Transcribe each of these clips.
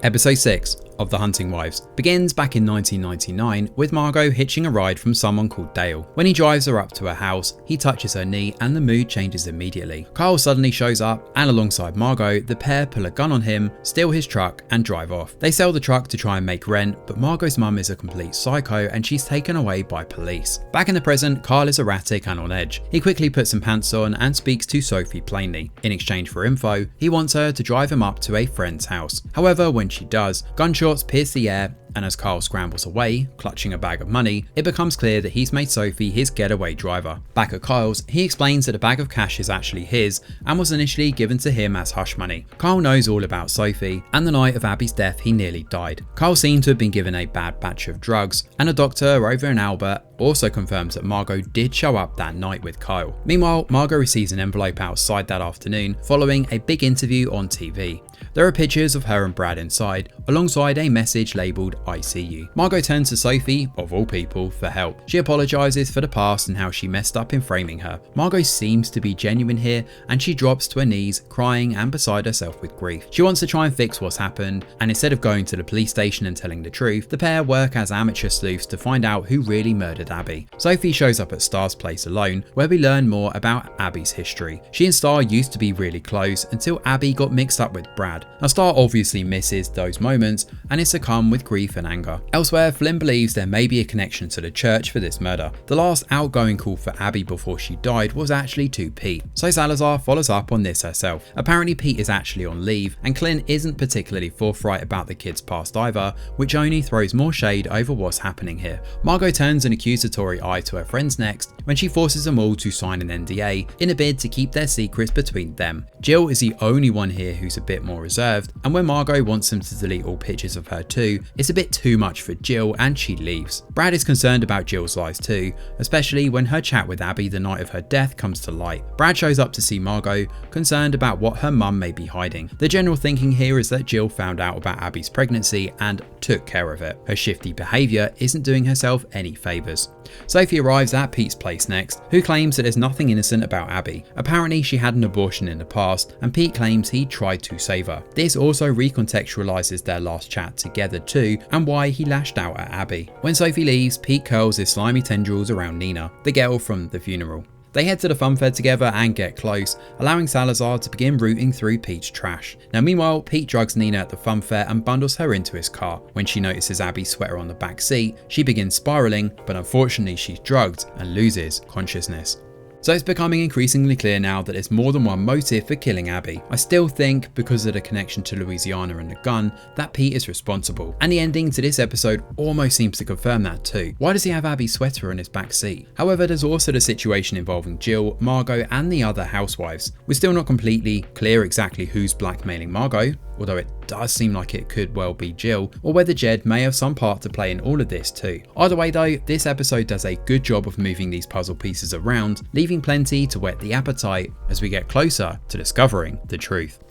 Episode 6 of The Hunting Wives begins back in 1999 with Margot hitching a ride from someone called Dale. When he drives her up to her house, he touches her knee and the mood changes immediately. Kyle suddenly shows up and alongside Margot, the pair pull a gun on him, steal his truck and drive off. They sell the truck to try and make rent, but Margot's mum is a complete psycho and she's taken away by police. Back in the present, Kyle is erratic and on edge. He quickly puts some pants on and speaks to Sophie plainly. In exchange for info, he wants her to drive him up to a friend's house. However, when she does, gunshots pierce the air, and as Kyle scrambles away, clutching a bag of money, it becomes clear that he's made Sophie his getaway driver. Back at Kyle's, he explains that a bag of cash is actually his and was initially given to him as hush money. Kyle knows all about Sophie, and the night of Abby's death he nearly died. Kyle seemed to have been given a bad batch of drugs, and a doctor over in Albert also confirms that Margot did show up that night with Kyle. Meanwhile, Margot receives an envelope outside that afternoon following a big interview on TV. There are pictures of her and Brad inside, alongside a message labelled I see you. Margot turns to Sophie, of all people, for help. She apologises for the past and how she messed up in framing her. Margot seems to be genuine here, and she drops to her knees, crying and beside herself with grief. She wants to try and fix what's happened, and instead of going to the police station and telling the truth, the pair work as amateur sleuths to find out who really murdered Abby. Sophie shows up at Star's place alone, where we learn more about Abby's history. She and Star used to be really close until Abby got mixed up with Brad. Now Star obviously misses those moments and is succumbed with grief and anger. Elsewhere, Flynn believes there may be a connection to the church for this murder. The last outgoing call for Abby before she died was actually to Pete, so Salazar follows up on this herself. Apparently Pete is actually on leave, and Clint isn't particularly forthright about the kid's past either, which only throws more shade over what's happening here. Margot turns an accusatory eye to her friends next when she forces them all to sign an NDA in a bid to keep their secrets between them. Jill is the only one here who's a bit more reserved, and when Margot wants them to delete all pictures of her too, it's a bit too much for Jill and she leaves. Brad is concerned about Jill's lies too, especially when her chat with Abby the night of her death comes to light. Brad shows up to see Margot, concerned about what her mum may be hiding. The general thinking here is that Jill found out about Abby's pregnancy and took care of it. Her shifty behaviour isn't doing herself any favours. Sophie arrives at Pete's place next, who claims that there's nothing innocent about Abby. Apparently she had an abortion in the past, and Pete claims he tried to save her. This also recontextualises their last chat together too, and why he lashed out at Abby. When Sophie leaves, Pete curls his slimy tendrils around Nina, the girl from the funeral. They head to the fun fair together and get close, allowing Salazar to begin rooting through Pete's trash. Now meanwhile, Pete drugs Nina at the fun fair and bundles her into his car. When she notices Abby's sweater on the back seat, she begins spiralling, but unfortunately she's drugged and loses consciousness. So it's becoming increasingly clear now that there's more than one motive for killing Abby. I still think, because of the connection to Louisiana and the gun, that Pete is responsible. And the ending to this episode almost seems to confirm that too. Why does he have Abby's sweater in his back seat? However, there's also the situation involving Jill, Margot and the other housewives. We're still not completely clear exactly who's blackmailing Margot, although it does seem like it could well be Jill, or whether Jed may have some part to play in all of this too. Either way though, this episode does a good job of moving these puzzle pieces around, leaving plenty to whet the appetite as we get closer to discovering the truth.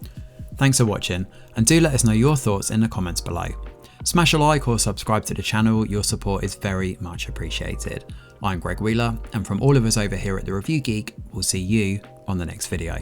Thanks for watching, and do let us know your thoughts in the comments below. Smash a like or subscribe to the channel, your support is very much appreciated. I'm Greg Wheeler, and from all of us over here at The Review Geek, we'll see you on the next video.